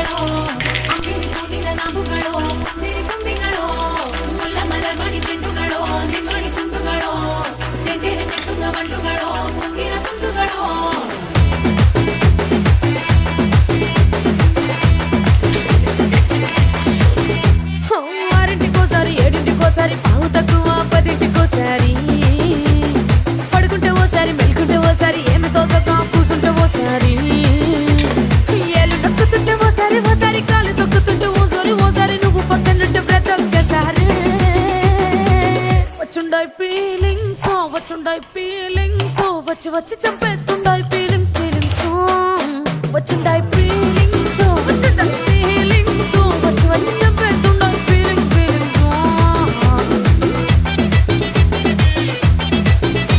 ಕಂಬಿಗಳೋ ಅಂಗಿನಿ ತೋಟಿನ ನಾಮುಗಳೋ ಮುಂಜಿರಿ ಕಂಬಿಗಳೋ ಮುಲ್ಲ ಮಲರ್ಮಣಿ ಚೆಂಡುಗಳೋ ನಿಮ್ಮಣಿ ಚುಂಡುಗಳೋ ತೆಂಗೆರೆ ತೆತ್ತುಂಗ ಬಂಡುಗಳೋ ಮುಂಗಿನ ತುಂಡುಗಳೋ ఆరింటికోసారి ఏడింటికోసారి పావు తక్కువ పదింటికోసారి పడుకుంటే ఓసారి మెలుకుంటే ఓసారి ఏమి తోసక కూసుంటే ఓసారి ఏళ్ళు తొక్కుతుంటే ఓసారి ఓసారి కాలు తొక్కుతుంటే ఓసారి నువ్వు పక్కనుంటే ప్రతి ఒక్కసారి వచ్చుండాయి ఫీలింగ్స్ వచ్చి వచ్చి చంపేస్తుండాయి ఫీలింగ్స్ వచ్చుండాయి ఫీలింగ్స్